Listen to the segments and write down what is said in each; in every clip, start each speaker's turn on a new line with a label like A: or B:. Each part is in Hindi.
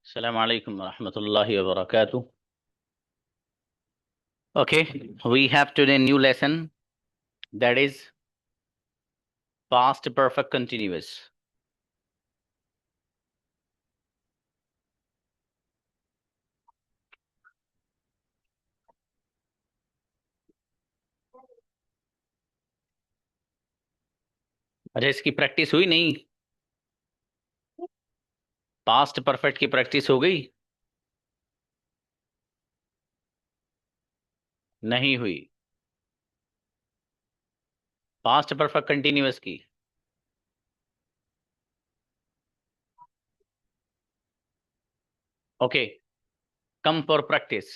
A: Assalamu alaikum wa rahmatullahi wa barakatuh. Okay, we have today new lesson that is past perfect continuous. अच्छा, इसकी प्रैक्टिस हुई नहीं? पास्ट परफेक्ट की प्रैक्टिस हो गई? नहीं हुई। पास्ट परफेक्ट कंटिन्यूअस की okay, come for practice.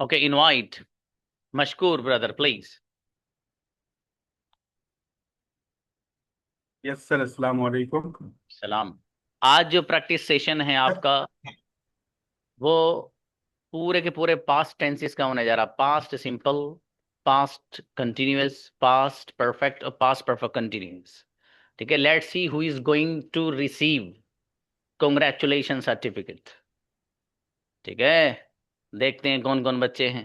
A: Okay, invite Mashkoor brother please.
B: Yes sir, अस्सलाम वालेकुम।
A: सलाम। आज जो प्रैक्टिस सेशन है आपका वो पूरे के पूरे पास्ट टेंसेस का होने जा रहा। Past simple, past continuous, past perfect और पास्ट परफेक्ट कंटिन्यूअस। ठीक है, let's see who is going to receive congratulation certificate. ठीक है, देखते हैं कौन कौन बच्चे हैं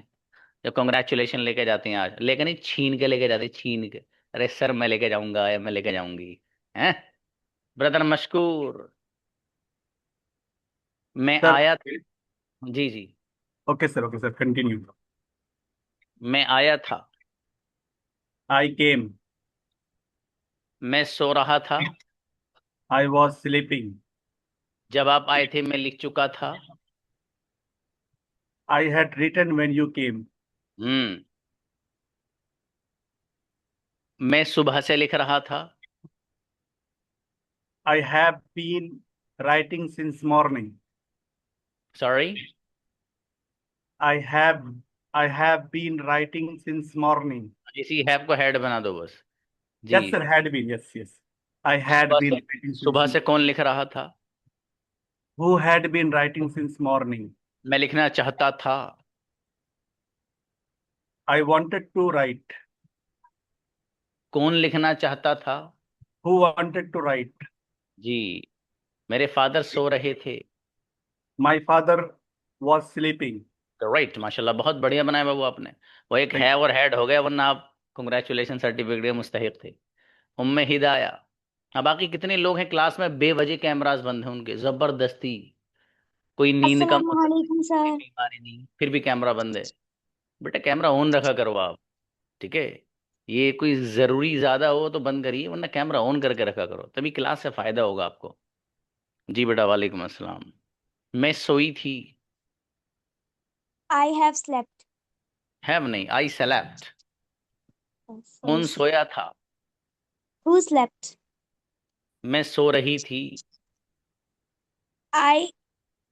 A: जो कॉन्ग्रेचुलेशन लेके जाते हैं। आज लेके नहीं, छीन के लेके जाते हैं, छीन के। अरे सर मैं लेके जाऊंगा या मैं लेके जाऊंगी। हैं ब्रदर मशकूर? मैं
B: सर
A: आया। जी जी।
B: Okay sir, continue.
A: मैं आया था।
B: I came.
A: मैं सो रहा था।
B: I was sleeping.
A: जब आप आए थे मैं लिख चुका था।
B: I had written when you came.
A: Hmm. मैं सुबह से लिख रहा था।
B: I have been writing since morning.
A: Sorry.
B: I have I have been writing since morning.
A: इसी हैव को हेड बना दो बस। जी।
B: Yes sir, had been, yes yes. I had
A: सुबह
B: बीन
A: से,
B: राइटिंग सिंस।
A: सुबह से कौन लिख रहा था?
B: Who had been writing since morning.
A: मैं लिखना चाहता था।
B: I wanted to write.
A: कौन लिखना चाहता था?
B: Who wanted to write.
A: जी। मेरे फादर सो रहे थे।
B: My father was sleeping.
A: Right, माशाल्लाह, बहुत बढ़िया बनाया बाबू आपने। वो एक है और हेड हो गया, वरना आप कंग्रेचुलेशन सर्टिफिकेट के मुस्तहिक थे। उम्मे हिदाया। अब बाकी कितने लोग हैं क्लास में बेवजह कैमरास बंद हैं उनके, जबरदस्ती। कोई नींद का
C: अस्सलाम वालेकुम
A: कोई
C: सर।
A: बीमारी नहीं, फिर भी कैमरा बंद है। बेटा कैमरा ऑन रखा करो आप। ठीक है, ये कोई जरूरी ज्यादा हो तो बंद करिए, वरना कैमरा ऑन करके रखा करो, तभी क्लास से फायदा होगा आपको। जी बेटा, वालेकुम अस्सलाम। मैं सोई थी।
C: आई हैव स्लेप्ट।
A: हैव नहीं, आई सेलेक्ट।
C: सॉरी
A: कौन
C: सर।
A: सोया था?
C: Who slept?
A: मैं सो रही थी।
C: I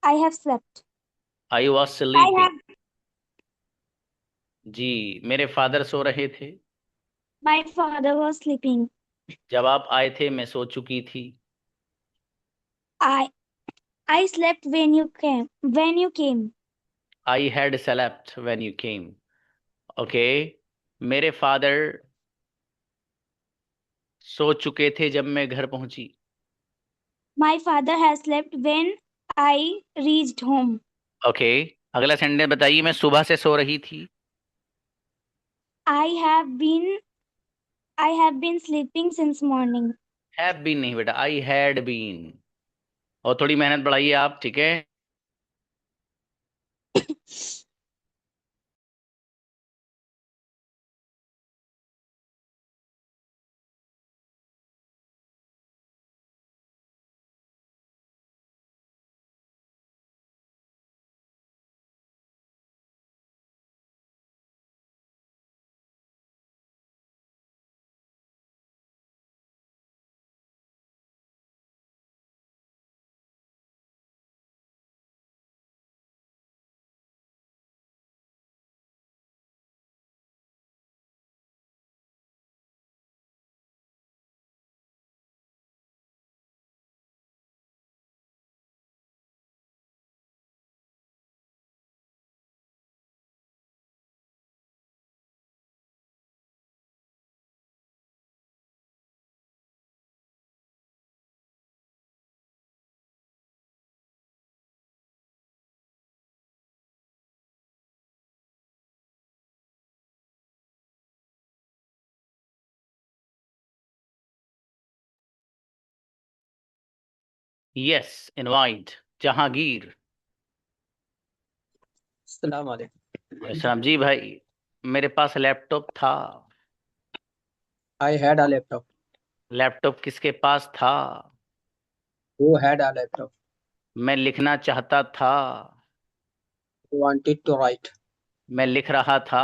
C: I have slept.
A: I was
C: I
A: sleeping.
C: Have
A: जी। मेरे फादर सो रहे थे।
C: My father was sleeping.
A: जब आप आए थे मैं सो चुकी थी।
C: I I slept when you came. When you came.
A: I had slept when you came. Okay, मेरे फादर सो चुके थे जब मैं घर पहुंची.
C: My father has slept when I reached home.
A: Okay, अगला सेंटेंस बताइए. मैं सुबह से सो रही थी.
C: I have been I have been sleeping since morning.
A: Have been नहीं बेटा, आई हैड बीन. और थोड़ी मेहनत बढ़ाइए आप, ठीक है. Yes, invite Jahangir.
D: अस्सलाम वालेकुम।
A: सलाम जी भाई. मेरे पास लैपटॉप था.
D: I had a laptop.
A: Laptop किसके पास था?
D: Who had a laptop?
A: मैं लिखना चाहता था.
D: Who wanted to write?
A: मैं लिख रहा था.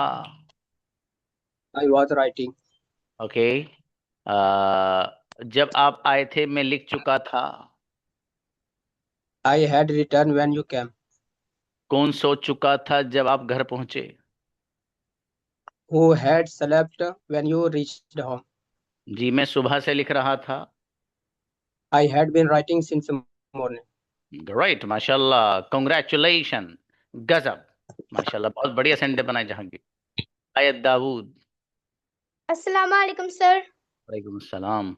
D: I was writing.
A: ओके. जब आप आए थे मैं लिख चुका था.
D: I had returned when you came.
A: कौन सो चुका था जब आप घर पहुंचे?
D: Who had slept when you reached home?
A: जी, मैं सुबह से लिख रहा था.
D: I had been writing since morning.
A: Right, माशाल्लाह, कांग्रेचुलेशन. गजब, माशाल्लाह, बहुत बढ़िया सेंटेंस बनाए जहांगीर. आयत दाऊद.
E: अस्सलाम वालेकुम सर।
A: वालेकुम अस्सलाम.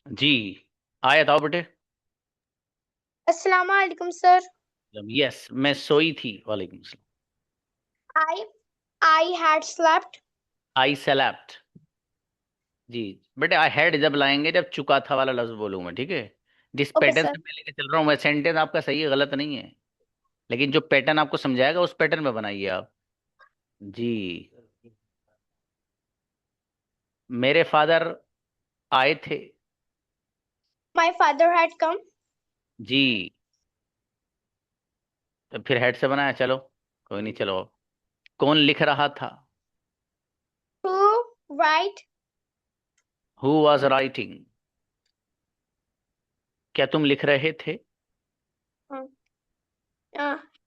A: जी, आयत आओ बेटे.
E: अस्सलाम वालेकुम सर।
A: यस, मैं सोई थी. वालेकुम अस्सलाम.
E: I had slept।
A: आई सेलेप्ट. जी बेटे, आई हैड जब लाएंगे जब चुका था वाला लफ्ज बोलूंगा, ठीक है. जिस
E: ओके
A: पैटर्न
E: सर।
A: से मैं लेके चल रहा हूँ वह सेंटेंस आपका सही है, गलत नहीं है. लेकिन जो पैटर्न आपको समझाएगा उस पैटर्न में बनाइए आप. जी, मेरे फादर आए थे.
E: My father had come।
A: जी, तो फिर हेड से बनाया. चलो कोई नहीं, चलो. कौन लिख रहा था?
E: Who write।
A: Who was writing? क्या तुम लिख रहे थे?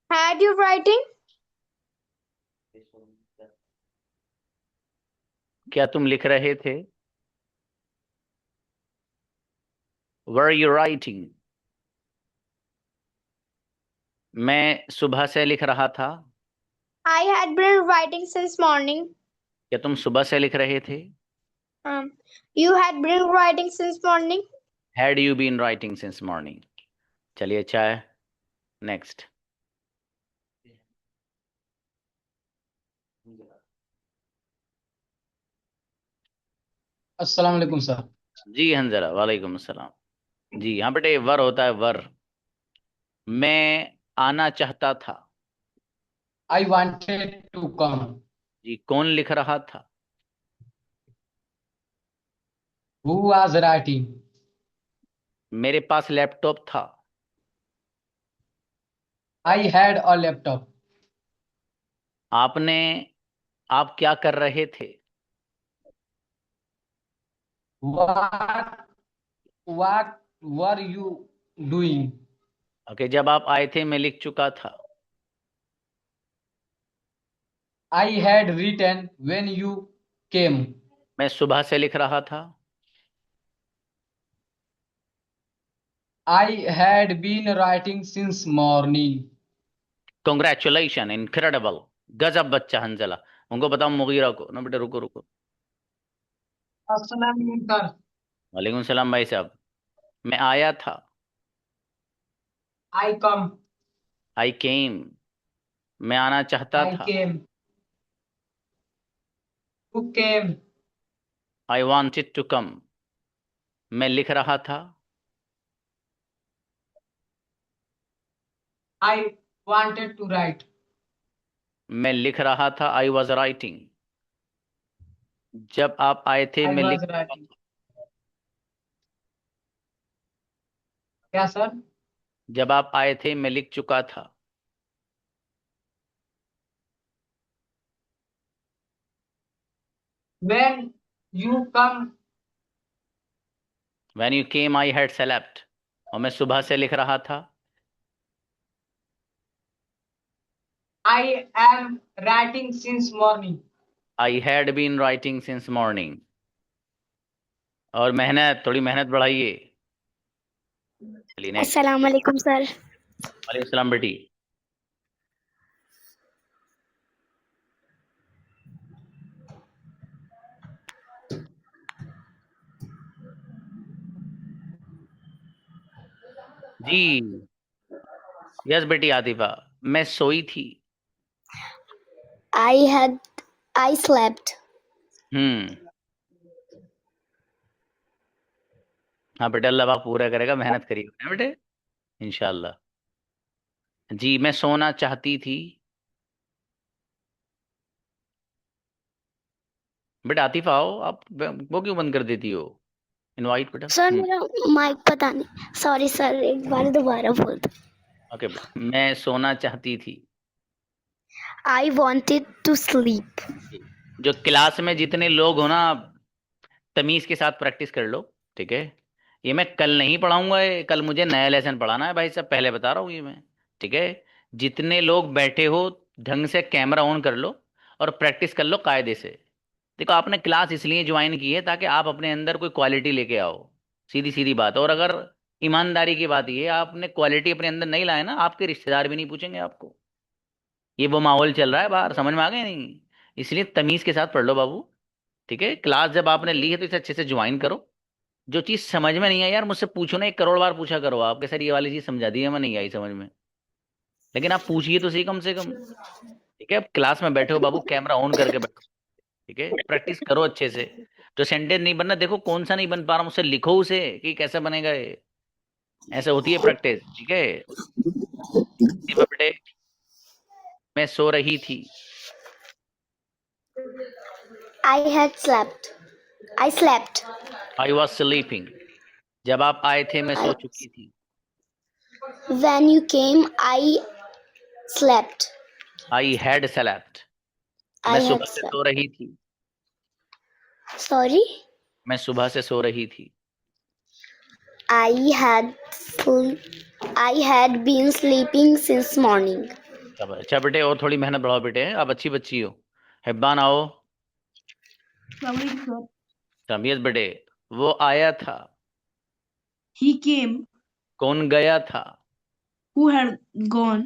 E: Had you writing।
A: क्या तुम लिख रहे थे? Were you writing? मैं सुबह से लिख रहा था.
E: I had been writing since morning।
A: क्या तुम सुबह से लिख रहे थे?
E: You had been writing since morning।
A: Had you been writing since morning? चलिए, अच्छा है. नेक्स्ट.
F: अस्सलाम वालेकुम सर।
A: जी हंजला, वालेकुम अस्सलाम. जी, यहाँ बेटे वर होता है, वर. मैं आना चाहता था.
F: I wanted to come।
A: जी, कौन लिख रहा था?
D: Who was writing?
A: मेरे पास लैपटॉप था।
D: I had a laptop.
A: आप क्या कर रहे थे?
D: What were you doing?
A: Okay, जब आप आए थे मैं लिख चुका था।
D: I had written when you came.
A: मैं सुबह से लिख रहा था।
D: I had been writing since morning.
A: Congratulation, incredible, गजब बच्चा हंजला। उनको बताओ मुगीरा को ना बेटे, रुको रुको।
D: अस्सलाम वालेकुम सर।
A: वालेकुम सलाम भाई साहब। मैं आया था।
D: I come.
A: I came. मैं आना चाहता
D: I
A: था।
D: came. Who came?
A: I wanted to come. मैं लिख रहा था।
D: I wanted to write.
A: मैं लिख रहा था। I was writing. जब आप आए थे
D: I
A: मैं लिख
D: was
A: चुका
D: writing.
A: था।
D: क्या सर?
A: जब आप आए थे मैं लिख चुका था।
D: When you come,
A: when you came I had slept. और मैं सुबह से लिख रहा था।
D: I am writing since morning.
A: I had been writing since morning. और मेहनत, थोड़ी मेहनत बढ़ाइए। चलिए नेक्स्ट।
C: अस्सलाम वालेकुम सर।
A: वालेकुम सलाम बेटी। जी यस बेटी आतिफा। मैं सोई थी।
C: I slept.
A: हम्म। हाँ बेटे, अल्लाह पाक पूरा करेगा, मेहनत करिए ना बेटे, इंशाल्लाह। जी मैं सोना चाहती थी। बेटा आतिफा आओ, आप वो क्यों बंद कर देती हो? इनवाइट बेटा।
C: सर मेरा माइक पता नहीं, सॉरी सर, एक बार दोबारा बोल दो।
A: ओके बेटा, मैं सोना चाहती थी।
C: I wanted to sleep.
A: जो क्लास में जितने लोग हो ना, तमीज के साथ प्रैक्टिस कर लो, ठीक है? ये मैं कल नहीं पढ़ाऊंगा, ये कल मुझे नया लेसन पढ़ाना है भाई साहब, पहले बता रहा हूँ ये मैं, ठीक है? जितने लोग बैठे हो, ढंग से कैमरा ऑन कर लो और प्रैक्टिस कर लो कायदे से। देखो, आपने क्लास इसलिए ज्वाइन की है ताकि आप अपने अंदर कोई क्वालिटी लेके आओ, सीधी सीधी बात। और अगर ईमानदारी की बात ये है, आपने क्वालिटी अपने अंदर नहीं लाए ना, आपके रिश्तेदार भी नहीं पूछेंगे आपको। ये वो माहौल चल रहा है बाहर, समझ में आ गया नहीं? इसलिए तमीज के साथ पढ़ लो बाबू, ठीक है? क्लास जब आपने ली है तो इसे अच्छे से ज्वाइन करो। जो चीज समझ में नहीं आई यार, मुझसे पूछो ना, 1 करोड़ बार पूछा करो आपके सर ये वाली चीज समझा दी है, मैं नहीं आई समझ में, लेकिन आप पूछिए तो सही कम से कम, ठीक है? अब क्लास में बैठे हो बाबू, कैमरा ऑन करके बैठो, ठीक है? प्रैक्टिस करो अच्छे से। जो सेंटेंस नहीं बनना, देखो कौन सा नहीं बन पा रहा, मुझसे लिखो उसे कि कैसे बनेगा ये। ऐसे होती है प्रैक्टिस, ठीक है? बेटे, मैं सो रही थी।
C: I slept.
A: I was sleeping. जब आप आए थे मैं सो चुकी थी।
C: When you came, I slept.
A: I had slept.
C: I
A: मैं
C: had
A: सुबह से
C: slept.
A: सो रही थी।
C: Sorry,
A: मैं सुबह से सो रही थी।
C: I had I had been sleeping since morning.
A: अच्छा बेटे, और थोड़ी मेहनत बढ़ाओ बेटे, आप अच्छी बच्ची हो। हिब्बान आओ। तमीयत बेटे। वो आया था।
F: He came.
A: कौन गया था?
F: Who had gone?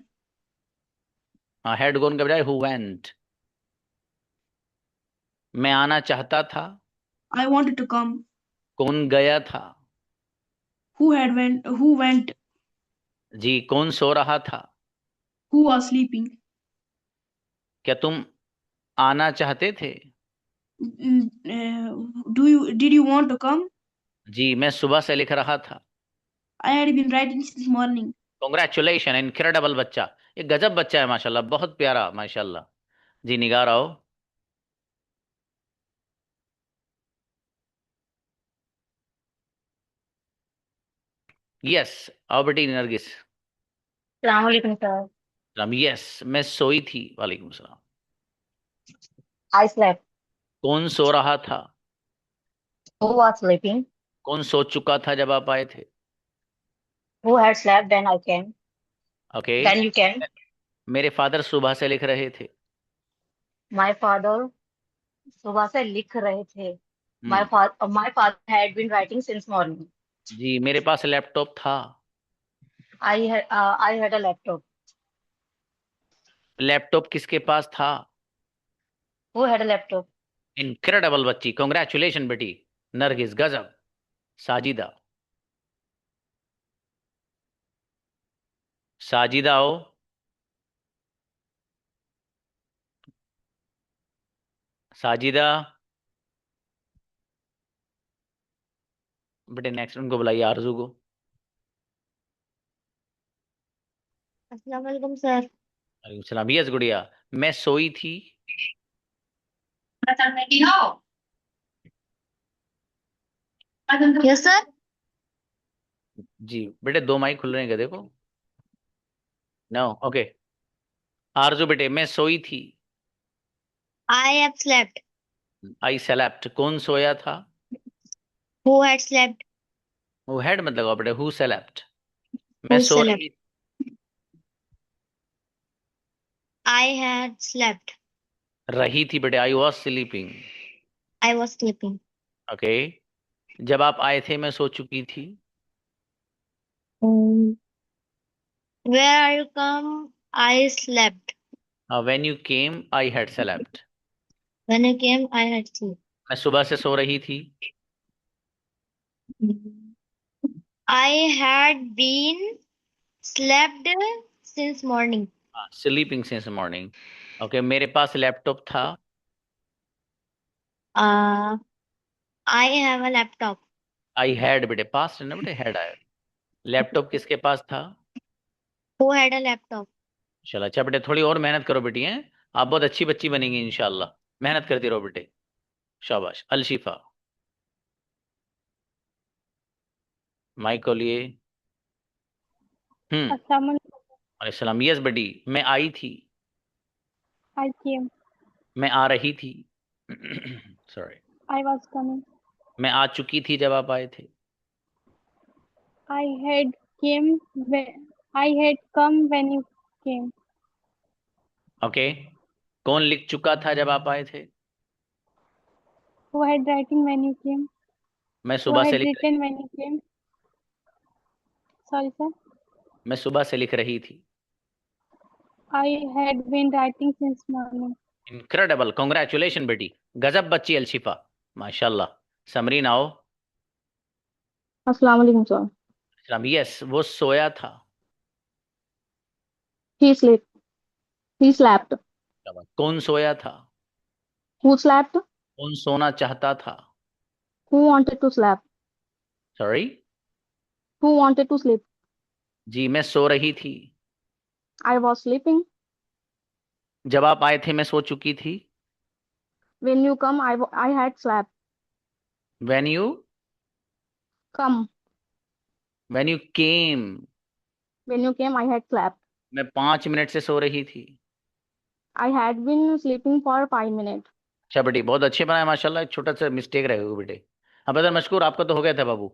A: हाँ, हैड गॉन के बजाय हु वेंट। मैं आना चाहता था।
F: I wanted to come.
A: कौन गया था?
F: Who had went? Who went?
A: जी कौन सो रहा था?
F: Who was sleeping?
A: क्या तुम आना चाहते थे?
F: Did you want to come?
A: जी मैं सुबह से लिख रहा था।
F: I had been writing since morning.
A: Congratulation, incredible बच्चा। ये गजब बच्चा है माशाल्लाह, बहुत प्यारा माशाल्लाह। जी निगार आओ। यस, आओ बेटी नरगिस।
G: Assalamualaikum, sir.
A: यस, मैं सोई थी। वालेकुम सलाम।
G: I slept.
A: कौन सो रहा था?
G: Who was sleeping?
A: कौन सो चुका था जब आप आए थे?
G: Who had slept when I came?
A: Okay.
G: Then you came.
A: मेरे फादर सुबह से लिख रहे थे।
G: My father सुबह से लिख रहे थे. My
A: hmm,
G: father had been writing since morning.
A: जी, मेरे पास लैपटॉप था।
G: I had a laptop.
A: Laptop किसके पास था?
G: Who had a laptop?
A: Incredible बच्ची, कॉन्ग्रेचुलेशन बेटी। नरगिस गजब। साजिदा, साजिदा आओ। साजिदा बेटे, नेक्स्ट उनको बुलाइए, आरजू को।
E: अस्सलाम वालेकुम सर।
A: वालेकुम सलाम। यस गुड़िया, मैं सोई थी।
E: Yes sir.
A: जी बेटे, दो माइक खुल रहे हैं क्या? देखो। No, okay. आरजू बेटे, मैं सोई थी।
E: आई हैव स्लेप्ट।
A: आई सेलेप्ट, कौन सोया था?
E: Who had slept.
A: वो हेड मत लगाओ बेटे, हु सेलेप्ट। मैं
E: हु
A: सो
E: स्लेप्ट।
A: रही।
E: I had slept.
A: रही थी बेटे, I was sleeping.
E: I was sleeping.
A: Okay. जब आप आए थे मैं सो चुकी थी।
E: Where are you come. I slept.
A: When you came I had slept.
E: When you came I had sleep.
A: मैं सुबह से सो रही थी।
E: I had been slept since morning.
A: Sleeping since morning. Okay, मेरे पास लैपटॉप था।
E: I have a laptop.
A: I had बेटे, पास्ट है ना बेटे, हैड आया। लैपटॉप किसके पास था?
E: Who had a laptop.
A: चलो अच्छा बेटे, थोड़ी और मेहनत करो बेटी, हैं आप बहुत अच्छी बच्ची बनेंगी इंशाल्लाह। मेहनत करती रहो बेटे। शाबाश। अलशिफा, माइक को लिए।
C: अस्सलाम वालेकुम।
A: अलैहिस्सलाम। यस बेटी, मैं आई थी।
C: I came.
A: मैं आ रही थी। सॉरी।
C: I was coming.
A: मैं आ चुकी थी जब आप आए थे।
C: I had came when I had come when you came.
A: Okay. कौन लिख चुका था जब आप आए थे?
C: Who had writing when you came?
A: मैं
C: Who
A: सुबह से
C: had
A: लिख रही
C: written when you came? Sorry, sir.
A: मैं सुबह से लिख रही थी।
C: I had been writing since morning.
A: Incredible, congratulation बेटी। गजब बच्ची अलशिफा, माशाल्लाह। समरीन आओ।
H: अस्सलाम वालेकुम सर।
A: यस, वो सोया था।
H: He slept. He slept.
A: कौन सोया था?
H: Who slept?
A: कौन सोना चाहता था?
H: Who wanted to sleep?
A: Sorry.
H: Who wanted to sleep?
A: जी, मैं सो रही थी।
H: I was sleeping.
A: जब आप आए थे मैं सो चुकी थी।
H: When you come, I had slept.
A: When you
H: Come.
A: When you came.
H: When you came, I had slept.
A: मैं 5 मिनट से सो रही थी।
H: I had been sleeping for 5 minutes.
A: अच्छा बेटी, बहुत अच्छे बनाए माशाल्लाह। एक छोटा सा मिस्टेक रहेगा बेटे। अब बदर मशकूर, आपका तो हो गया था बाबू,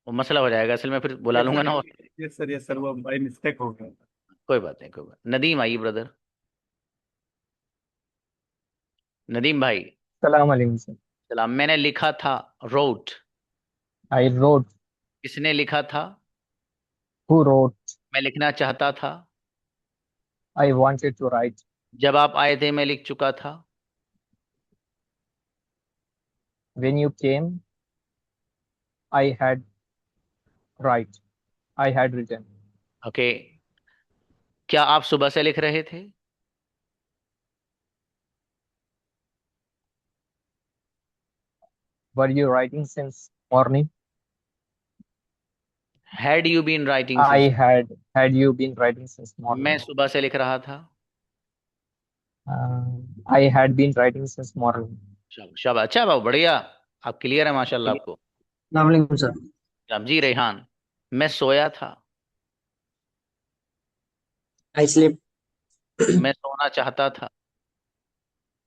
A: वो मसला हो जाएगा असल में, फिर बुला लूंगा ना।
B: यस सर, वो बाय मिस्टेक हो गया।
A: कोई बात नहीं, कोई बात। नदीम आइए ब्रदर। नदीम भाई।
D: सलाम अलैकुम सर।
A: सलाम। मैंने लिखा था, रोट।
D: I wrote.
A: किसने लिखा था?
D: Who wrote.
A: मैं लिखना चाहता था।
D: I wanted to write.
A: जब आप आए थे मैं लिख चुका था।
D: When you came I had write. I had written.
A: Okay. क्या आप सुबह से लिख रहे थे?
D: Were you writing since morning.
A: Had you been writing
D: I
A: since?
D: Had you been writing since
A: मैं
D: मॉर्निंग।
A: सुबह से लिख रहा था।
D: I had been writing since morning.
A: शाबाश, अच्छा बाबू, बढ़िया। आप क्लियर है माशाल्लाह आपको।
I: अस्सलाम वालेकुम सर।
A: जी रेहान। मैं सोया था।
D: I sleep.
A: मैं सोना चाहता था।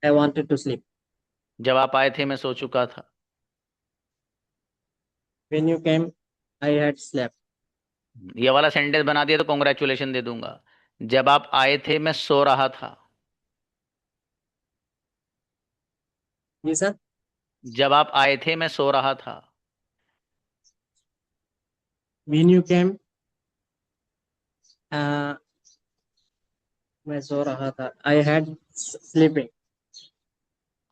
D: I wanted to sleep.
A: जब आप आए थे मैं सो चुका था।
D: When you came, I had slept.
A: ये वाला सेंटेंस बना दिया तो कॉन्ग्रेचुलेशन दे दूंगा। जब आप आए थे मैं सो रहा था।
D: जी सर।
A: जब आप आए थे मैं सो रहा था।
D: When you came, uh, मैं सो रहा था। I had sleeping.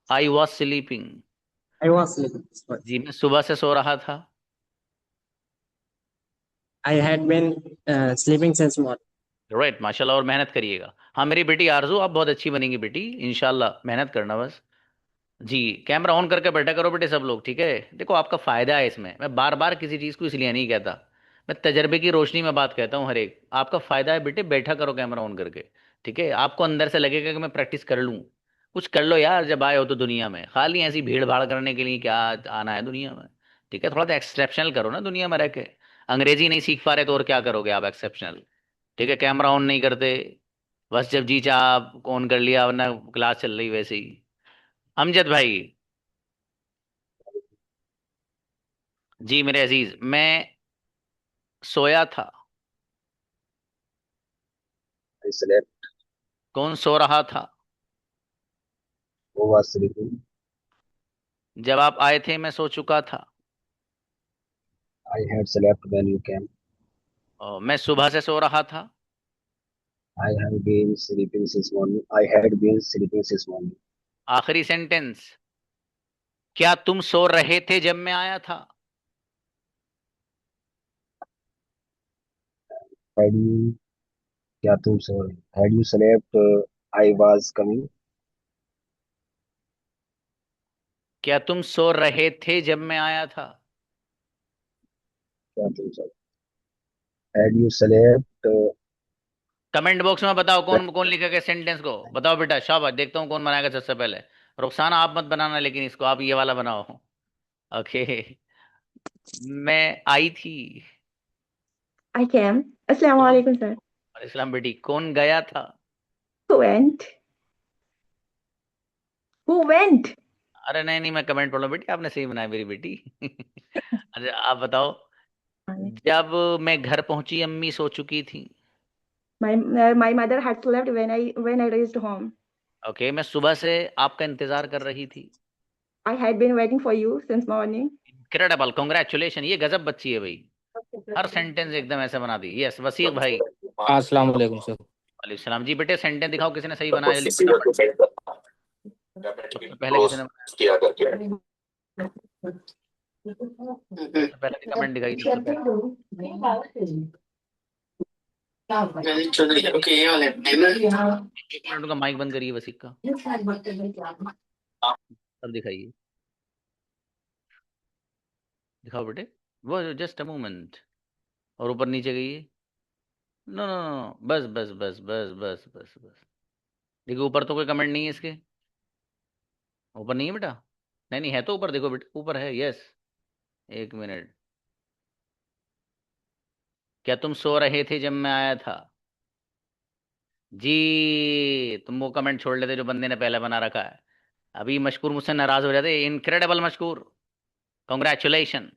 A: I was sleeping.
D: I was sleeping. Sorry.
A: जी मैं सुबह से सो रहा था।
D: I had been sleeping since morning.
A: Right, माशाल्लाह। और मेहनत करिएगा। हाँ मेरी बेटी आरजू, आप बहुत अच्छी बनेंगी बेटी, इंशाल्लाह। मेहनत करना बस। जी, कैमरा ऑन करके बैठा करो बेटे सब लोग, ठीक है। देखो आपका फायदा है इसमें, मैं बार बार किसी चीज़ को इसलिए नहीं कहता, मैं तजर्बे की रोशनी में बात कहता हूँ हर एक। आपका फायदा है बेटे, बैठा करो कैमरा ऑन करके, ठीक है। आपको अंदर से लगेगा कि मैं प्रैक्टिस कर लूँ। कुछ कर लो यार, जब आए हो तो दुनिया में खाली ऐसी भीड़ भाड़ करने के लिए क्या आना है दुनिया में, ठीक है। थोड़ा सा एक्सेप्शनल करो ना दुनिया में रह के। अंग्रेजी नहीं सीख पा रहे तो और क्या करोगे आप एक्सेप्शनल, ठीक है। कैमरा ऑन नहीं करते, बस जब जी चाह ऑन कर लिया, वरना क्लास चल रही वैसे ही। अमजद भाई। जी मेरे अजीज, मैं सोया था।
I: I slept.
A: कौन सो रहा था?
I: Who was sleeping?
A: जब आप आए थे मैं सो चुका था।
I: I had slept when you came.
A: मैं सुबह से सो रहा था।
I: I have been sleeping since morning. I had been sleeping since morning.
A: आखिरी सेंटेंस, क्या तुम सो रहे थे जब मैं आया था?
I: Had you क्या तुम सो रहे? Had you slept? I was coming.
A: क्या तुम सो रहे थे जब मैं आया था?
I: क्या तुम सो? Had you slept?
A: Comment box में बताओ कौन कौन लिखेगा सेंटेंस को, बताओ बेटा, शाबाश। देखता हूँ कौन बनाएगा सबसे पहले। रुखसाना आप मत बनाना, लेकिन इसको आप ये वाला बनाओ। ओके। मैं आई थी।
H: I came. Assalamu
A: कौन?
H: alaikum, sir.
A: इस्लाम बेटी, कौन गया था?
H: Who went? Who went?
A: अरे नहीं नहीं, मैं कमेंट पढ़ लो बेटी, आपने सही बनाया मेरी बेटी। अच्छा आप बताओ, जब मैं घर पहुंची अम्मी सो चुकी थी।
H: My mother had slept when I reached home.
A: Okay, मैं सुबह से आपका इंतजार कर रही थी।
H: I had been waiting for you since morning.
A: Incredible, congratulation, ये गजब बच्ची है भाई। हर सेंटेंस एकदम ऐसे बना दी। यस वसीक भाई।
D: अस्सलाम वालेकुम सर।
A: वालेकुम सलाम। जी बेटे सेंटेंस दिखाओ, किसी ने सही बनाया जल्दी फटाफट। सबसे पहले किसी ने बनाया, सबसे पहले कमेंट दिखाई, सबसे पहले। एक मिनट उनका माइक बंद करिए वसीक का, अब दिखाइए। दिखाओ बेटे, वो जस्ट अ मोमेंट। और ऊपर नीचे गई। नो नो नो, बस बस बस बस बस बस बस। देखो ऊपर तो कोई कमेंट नहीं है इसके, ऊपर नहीं है बेटा। नहीं नहीं है तो ऊपर देखो बेटा, ऊपर है। यस, एक मिनट। क्या तुम सो रहे थे जब मैं आया था? जी तुम वो कमेंट छोड़ लेते जो बंदे ने पहले बना रखा है। अभी मशकूर मुझसे नाराज हो जाते। Incredible Mashkoor, congratulation.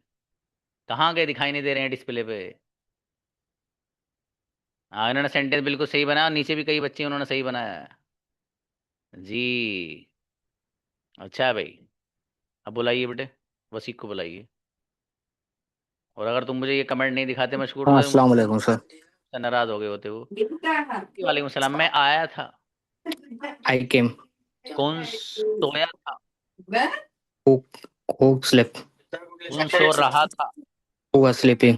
A: कहाँ गए, दिखाई नहीं दे रहे हैं डिस्प्ले पे। हाँ इन्होंने सेंटेंस बिल्कुल सही बनाया, और नीचे भी कई बच्चे उन्होंने सही बनाया है। जी अच्छा है भाई। अब बुलाइए बेटे, वसीक को बुलाइए। और अगर तुम मुझे ये कमेंट नहीं दिखाते मशकूर, तो
D: अस्सलाम वालेकुम सर।
A: मुझसे नाराज हो गए होते वो। जी, वालेकुम सलाम। मैं आया था।
D: I came.
A: कौन सोया था?
D: Who who slept?
A: कौन सो रहा था?
D: Who was sleeping?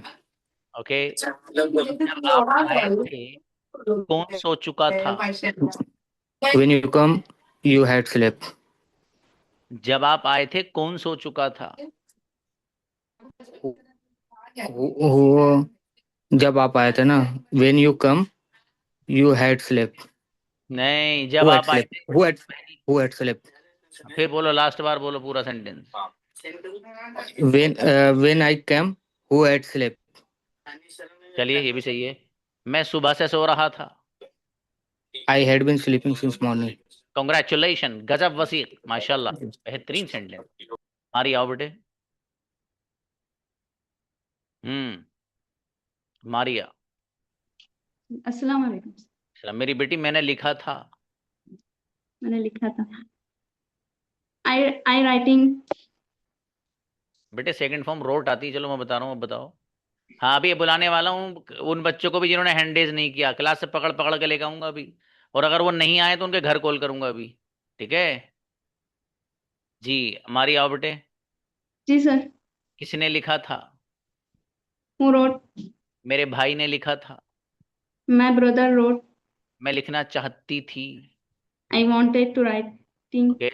A: ओके। जब आप आए थे कौन सो चुका था?
D: When you come, you had slept.
A: जब आप आए थे कौन सो चुका था?
D: वो जब आप आए थे ना, when you come, you had slept.
A: नहीं, जब
D: Who had
A: आप आए
D: slept?
A: थे।
D: Who had slept?
A: फिर बोलो, लास्ट बार बोलो पूरा sentence.
D: When I came, who had slept?
A: चलिए ये भी सही है। मैं सुबह से सो रहा था।
D: I had been sleeping since morning.
A: Congratulation, गजब वसीक, माशाल्लाह, बेहतरीन सेंटेंस। मारी आओ बेटे। मारिया।
F: अस्सलाम वालेकुम।
A: सलाम। मेरी बेटी, मैंने लिखा था।
F: मैंने लिखा था। I writing.
A: बेटे सेकंड फॉर्म रोट आती है। चलो मैं बता रहा हूँ, अब बताओ। हाँ, अभी ये बुलाने वाला हूँ उन बच्चों को भी जिन्होंने हैंडेज नहीं किया, क्लास से पकड़ पकड़ के लेकर आऊंगा अभी। और अगर वो नहीं आए तो उनके घर कॉल करूंगा अभी। ठीक है जी। मारी आओ बेटे।
F: जी सर।
A: किसने लिखा था?
F: Who wrote?
A: मेरे भाई ने लिखा था।
F: My brother wrote.
A: मैं लिखना चाहती थी।
F: I wanted to writing.
A: Okay.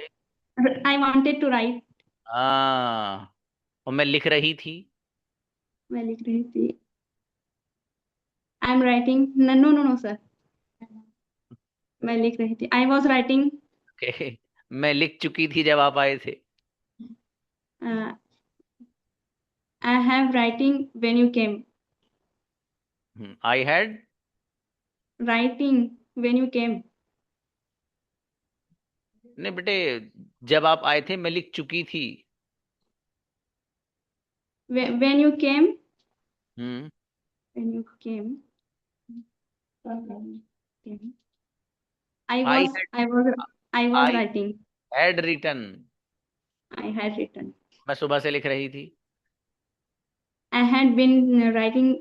F: I wanted to write.
A: हाँ, और मैं लिख रही थी।
F: मैं लिख रही थी। I'm writing. No, no, no, no, sir. मैं लिख रही थी। I was writing.
A: ओके। मैं लिख चुकी थी जब आप आए थे।
F: Uh, I have writing when you came.
A: I had.
F: Writing when you came.
A: नहीं बेटे, जब आप आए थे मैं लिख चुकी थी।
F: When you came.
A: Hmm.
F: When you came.
A: I had.
F: I was
A: I
F: writing.
A: Had written.
F: I had written.
A: मैं सुबह से लिख रही थी।
F: I had been writing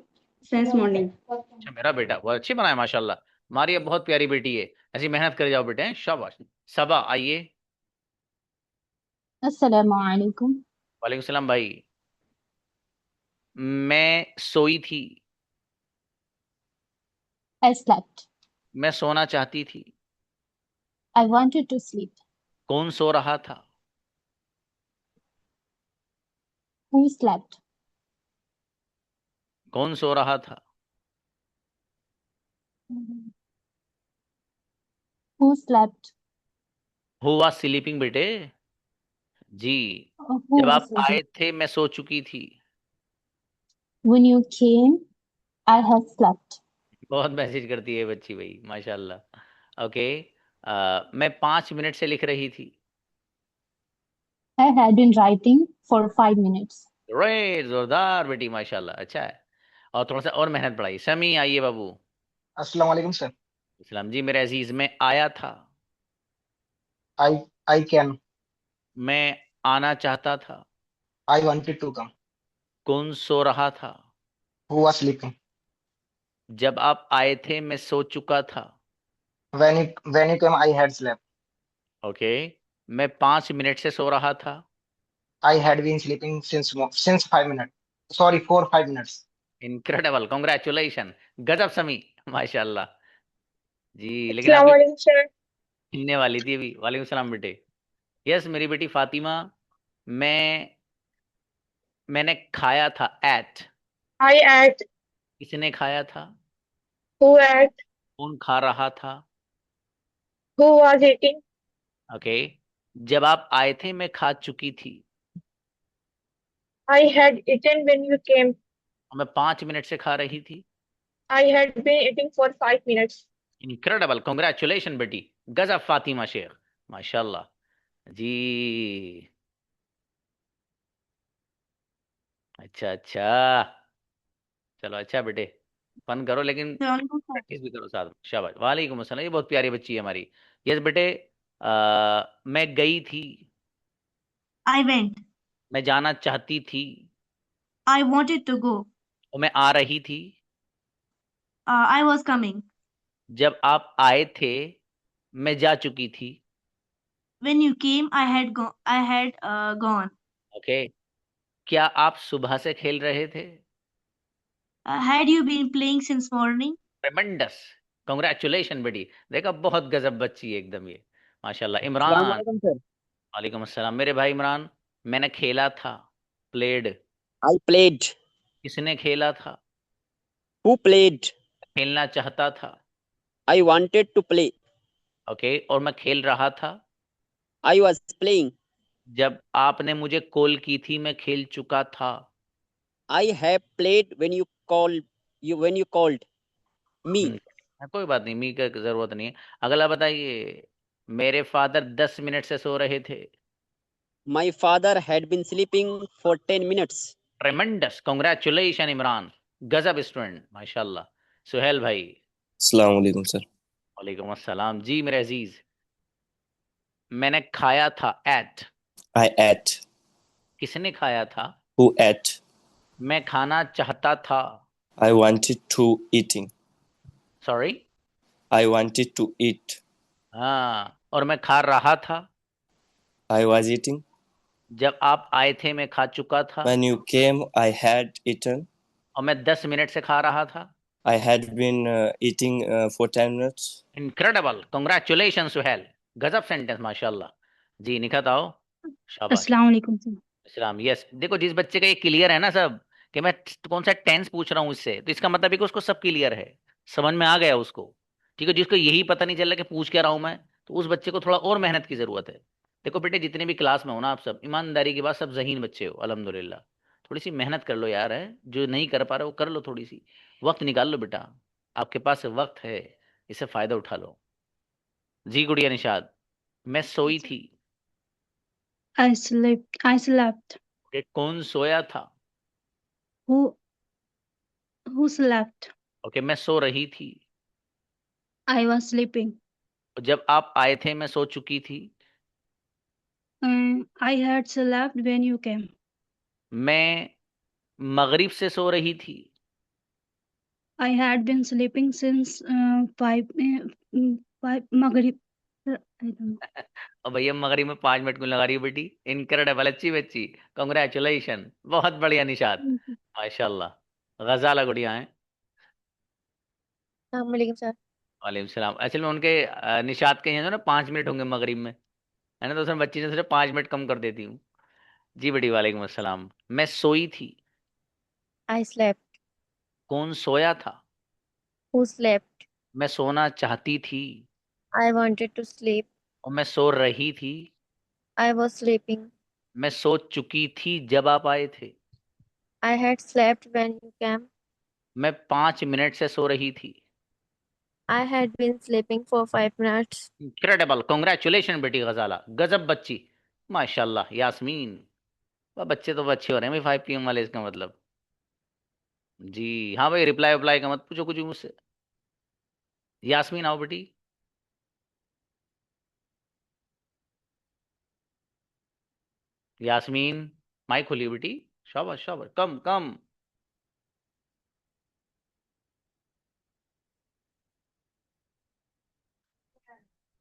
F: since morning.
A: अच्छा, मेरा बेटा वो अच्छी बनाया माशाल्लाह। मारिया बहुत प्यारी बेटी है। ऐसी मेहनत कर जाओ बेटे, हैं? शाबाश। सबा आइए।
H: अस्सलाम वालेकुम।
A: वालेकुम सलाम भाई। मैं सोई थी।
H: I slept.
A: मैं सोना चाहती थी।
H: I wanted to sleep.
A: कौन सो रहा था?
H: Who slept?
A: कौन सो रहा था?
H: Who slept?
A: Who was sleeping बेटे। जी।
H: Who
A: जब
H: was
A: आप
H: sleeping?
A: आए थे मैं सो चुकी थी।
H: When you came, I had slept.
A: बहुत मैसेज करती है बच्ची भाई, माशाल्लाह। ओके। मैं 5 मिनट से लिख रही थी।
H: I had been writing for 5 minutes.
A: रे जोरदार बेटी, माशाल्लाह, अच्छा है। और थोड़ा सा और मेहनत बढ़ाई। समी आइए बाबू।
J: अस्सलाम वालेकुम सर।
A: इस्लाम जी मेरे अजीज, में आया था।
J: I I can.
A: मैं आना चाहता था।
J: I wanted to come.
A: कौन सो रहा था?
J: Who was sleeping.
A: जब आप आए थे मैं सो चुका था।
J: When you came I had slept.
A: Okay. मैं 5 मिनट से सो रहा था।
J: I had been sleeping since 5 minute, sorry for 5 minutes.
A: Incredible, congratulation, गजब समी, माशाल्लाह जी। लेकिन
E: अस्सलाम
A: आपकी
E: वालेकुम सर।
A: हिलने वाली थी अभी। वालेकुम सलाम बेटे। यस मेरी बेटी फातिमा। मैंने खाया था। एट।
E: I ate.
A: किसने खाया था?
E: Who ate?
A: कौन खा रहा था?
E: Who was eating?
A: ओके। जब आप आए थे मैं खा चुकी थी।
E: I had eaten when you came.
A: और मैं 5 मिनट से खा रही थी।
E: I had been eating for 5 minutes.
A: Incredible, congratulation बेटी, गजब फातिमा शेख, माशाल्लाह जी। अच्छा अच्छा, चलो अच्छा बेटे, फन करो लेकिन प्रैक्टिस भी करो साथ में। शाबाश। वालेकुम अस्सलाम, ये बहुत प्यारी बच्ची है हमारी। यस बेटे। मैं गई थी।
F: I went.
A: मैं जाना चाहती थी।
F: I wanted to go.
A: और मैं आ रही थी।
F: I was coming.
A: जब आप आए थे मैं जा चुकी थी।
F: When you came, I had gone.
A: Okay. क्या आप सुबह से खेल रहे थे?
F: Had you been playing since morning?
A: ट्रेमेंडस, congratulation बेटी। देखा, बहुत गजब बच्ची है एकदम ये, माशाल्लाह।
I: अस्सलाम
A: इमरान।
I: वालेकुम सर।
A: वालेकुम अस्सलाम मेरे भाई इमरान। मैंने खेला था। प्लेड।
K: I played.
A: किसने खेला था?
K: Who played?
A: खेलना चाहता था।
K: I wanted to play.
A: Okay. और मैं खेल रहा था।
K: I was playing.
A: जब आपने मुझे कॉल की थी मैं खेल चुका था।
K: I have played when you when you called me.
A: कोई बात नहीं, मी का जरूरत नहीं है। अगला बताइए, मेरे फादर 10 मिनट से सो रहे थे।
K: My father had been sleeping for 10 minutes.
A: ट्रेमेंडस, congratulation Imran, गजब स्टूडेंट, माशाल्लाह। सुहेल भाई।
L: अस्सलाम वालेकुम सर।
A: वालेकुम अस्सलाम जी मेरे अजीज। मैंने खाया था, एट।
L: I ate.
A: किसने खाया था?
L: Who ate?
A: मैं खाना चाहता था।
L: I wanted to eating.
A: Sorry.
L: I wanted to eat.
A: हाँ, और मैं खा रहा था।
L: I was eating.
A: जब आप आए थे मैं खा चुका था।
L: When you came, I had eaten.
A: और मैं 10 मिनट से खा रहा था।
L: I had been eating for 10 minutes.
A: Incredible, congratulation Suhail, गजब सेंटेंस, माशाल्लाह जी। निखत आओ, शाबाश।
F: अस्सलाम वालेकुम सर।
A: इस्लाम, यस। देखो, जिस बच्चे का ये क्लियर है ना सब, कि मैं कौन सा टेंस पूछ रहा हूँ इससे, तो इसका मतलब है कि उसको सब क्लियर है, समझ में आ गया उसको। ठीक है, जिसको यही पता नहीं चल रहा कि पूछ क्या रहा हूँ मैं, तो उस बच्चे को थोड़ा और मेहनत की जरूरत है। देखो बेटे, जितने भी क्लास में हो ना, आप सब ईमानदारी की बात, सब ज़हीन बच्चे हो अल्हम्दुलिल्लाह। थोड़ी सी मेहनत कर लो यार, है जो नहीं कर पा रहे वो कर लो, थोड़ी सी वक्त निकाल लो बेटा, आपके पास वक्त है, इससे फायदा उठा लो। जी गुड़िया निशाद, मैं सोई थी।
F: I slept.
A: कि कौन सोया था?
F: Who slept?
A: ओके, मैं सो रही थी।
F: I was sleeping.
A: जब आप आए थे मैं सो चुकी थी।
F: I had slept when you came.
A: मैं मगरिब से सो रही थी।
F: I had been sleeping since 5 Maghrib. I don't know.
A: और भैया मगरिब में 5 मिनट क्यों लगा रही हो बेटी? इनक्रेडिबल, अच्छी बच्ची, कांग्रेचुलेशन, बहुत बढ़िया निशात, माशाल्लाह। गजाला गुड़िया है।
E: वालेकुम सर।
A: वालेकुम सलाम। असल में उनके निशात के हैं जो ना 5 मिनट होंगे मगरिब में, है ना, तो उसमें बच्ची ने सिर्फ 5 मिनट कम कर देती हूँ। जी बेटी, वालेकुम अस्सलाम। मैं सोई थी।
E: I slept.
A: कौन सोया था?
E: Who slept?
A: मैं सोना चाहती थी।
E: I wanted to sleep.
A: और मैं सो रही थी।
E: I was sleeping.
A: मैं सो चुकी थी जब आप आए थे।
E: I had slept when you came.
A: मैं 5 मिनट से सो रही थी।
E: I had been sleeping for 5 minutes.
A: Incredible, congratulation बेटी गजाला, गजब बच्ची, माशाल्लाह। यास्मीन, वह बच्चे तो अच्छे हो रहे हैं भाई, 5 PM वाले, इसका मतलब। जी हाँ भाई, रिप्लाई उप्लाई का मत पूछो कुछ भी मुझसे। यास्मीन आओ बेटी। यास्मीन, माइक खोलिए बेटी। शाबाश शाबाश, कम कम।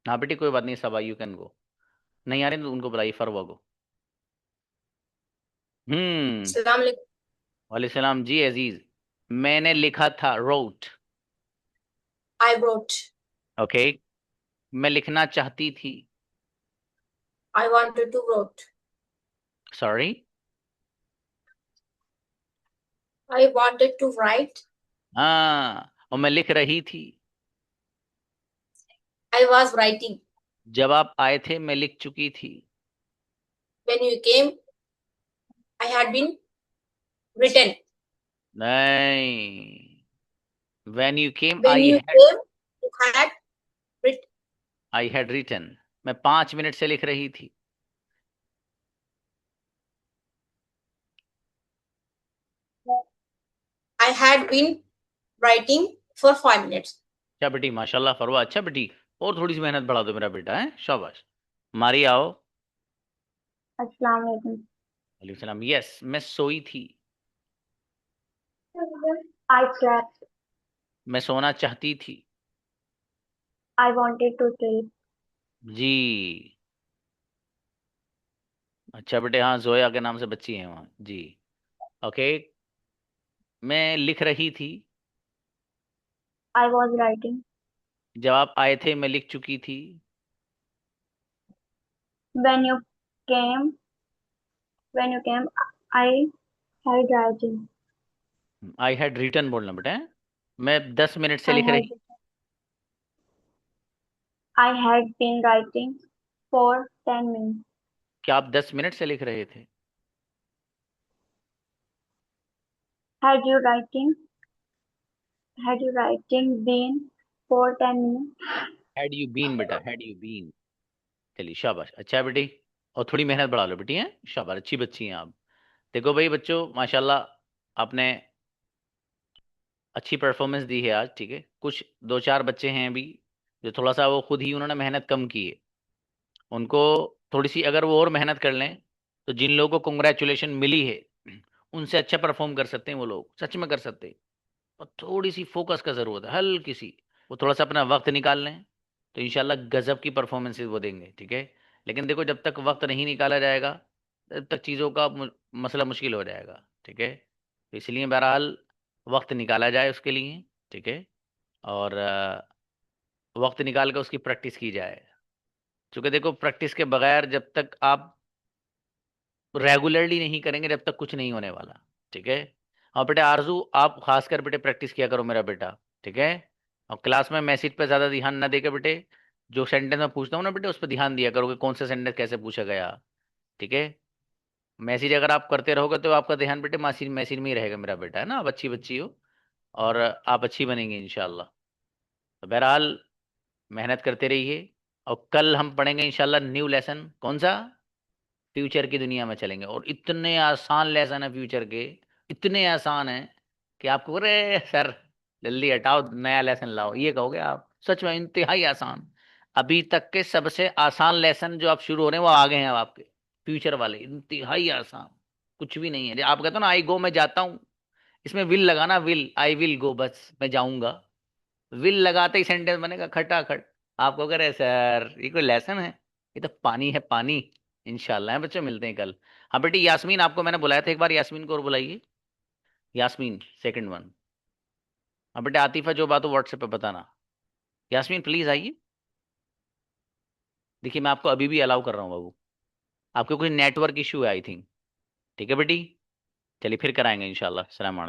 A: हाँ बेटी, कोई बात नहीं, सब यू कैन गो। नहीं आ रहे तो उनको बुलाइए, फरवा को। वालेकुम सलाम जी अजीज। मैंने लिखा था, रोट।
E: I wrote.
A: ओके, मैं लिखना चाहती थी।
E: I wanted to wrote.
A: Sorry.
E: I wanted to write.
A: हाँ, और मैं लिख रही थी।
E: I was writing.
A: जब आप आए थे मैं लिख चुकी थी।
E: When you came, I had been written.
A: नहीं, when you came
E: When you came, you had written.
A: I had written। मैं 5 मिनट से लिख रही थी।
E: I had been writing for 5 minutes.
A: अच्छा बेटी, माशाल्लाह फरवा, अच्छा बेटी, और थोड़ी सी मेहनत बढ़ा दो मेरा बेटा, है शाबाश। मारी आओ।
C: अस्सलाम वालेकुम।
A: वालेकुम सलाम। यस, मैं सोई थी।
C: I slept.
A: मैं सोना चाहती थी।
C: I wanted to sleep.
A: जी, अच्छा बेटे, हाँ जोया के नाम से बच्ची है वहाँ जी। ओके, मैं लिख रही थी।
C: I was writing.
A: जब आप आए थे मैं लिख चुकी थी।
C: When you came, I had writing.
A: I had written बोलना बेटा, है? मैं 10 मिनट से
C: I
A: लिख
C: had
A: रही।
C: I had been writing for 10 minutes.
A: क्या आप 10 मिनट से लिख रहे थे?
C: Had you writing? had you writing been for 10 minutes?
A: Had you been बेटा, हैड यू बीन। चलिए शाबाश, अच्छा है बेटी। और थोड़ी मेहनत बढ़ा लो बेटी, हैं शाबाश, अच्छी बच्ची हैं आप। देखो भाई बच्चों, माशाल्लाह आपने अच्छी परफॉर्मेंस दी है आज, ठीक है। कुछ 2-4 बच्चे हैं अभी जो थोड़ा सा वो खुद ही उन्होंने मेहनत कम की है, उनको थोड़ी सी अगर वो और मेहनत कर लें तो जिन लोगों को कंग्रेचुलेशन मिली है उनसे अच्छा परफॉर्म कर सकते हैं वो लोग, सच में कर सकते हैं। और थोड़ी सी फोकस का ज़रूरत है, हल्की सी, वो थोड़ा सा अपना वक्त निकाल लें तो इंशाल्लाह गजब की परफॉर्मेंसेज वो देंगे, ठीक है। लेकिन देखो जब तक वक्त नहीं निकाला जाएगा तब तक चीज़ों का मसला मुश्किल हो जाएगा, ठीक है। तो इसलिए बहरहाल वक्त निकाला जाए उसके लिए, ठीक है। और वक्त निकाल कर उसकी प्रैक्टिस की जाए, क्योंकि देखो प्रैक्टिस के बगैर जब तक आप रेगुलरली नहीं करेंगे जब तक कुछ नहीं होने वाला, ठीक है। और बेटे आरजू, आप खासकर बेटे प्रैक्टिस किया करो मेरा बेटा, ठीक है। और क्लास में मैसेज पे ज़्यादा ध्यान ना देकर बेटे, जो सेंटेंस मैं पूछता हूँ ना बेटे उस पर ध्यान दिया करो कि कौन सा सेंटेंस कैसे पूछा गया, ठीक है। मैसेज अगर आप करते रहोगे तो आपका ध्यान बेटे मैसेज मैसेज में ही रहेगा मेरा बेटा, है ना। आप अच्छी बच्ची हो और आप अच्छी बनेंगी इंशाल्लाह। तो बहरहाल मेहनत करते रहिए। और कल हम पढ़ेंगे इंशाल्लाह न्यू लेसन, कौन सा, फ्यूचर की दुनिया में चलेंगे। और इतने आसान लेसन है फ्यूचर के, इतने आसान है कि आपको अरे सर जल्दी हटाओ नया लेसन लाओ ये कहोगे आप, सच में इंतहाई आसान। अभी तक के सबसे आसान लेसन जो आप शुरू हो रहे हैं वो आगे हैं अब आपके, फ्यूचर वाले इंतहाई आसान, कुछ भी नहीं है। आप कहते हो ना आई गो, मैं जाता हूँ, इसमें विल लगाना, विल, आई विल गो, बस मैं जाऊंगा। विल लगाते ही सेंटेंस बनेगा खटाखट। आप कहोगे अरे सर ये कोई लेसन है, ये तो पानी है पानी। इंशाल्लाह है बच्चों, मिलते हैं कल। हाँ बेटी यास्मीन, आपको मैंने बुलाया था एक बार, यास्मीन को और बुलाइए, यास्मीन सेकंड वन। हाँ बेटे आतिफा जो बात हो व्हाट्सएप पे बताना। यास्मीन प्लीज आइए। देखिए मैं आपको अभी भी अलाउ कर रहा हूँ बाबू, आपको कोई नेटवर्क इशू है आई थिंक, ठीक है बेटी। चलिए फिर कराएंगे इंशाल्लाह। सलाम अलैकुम।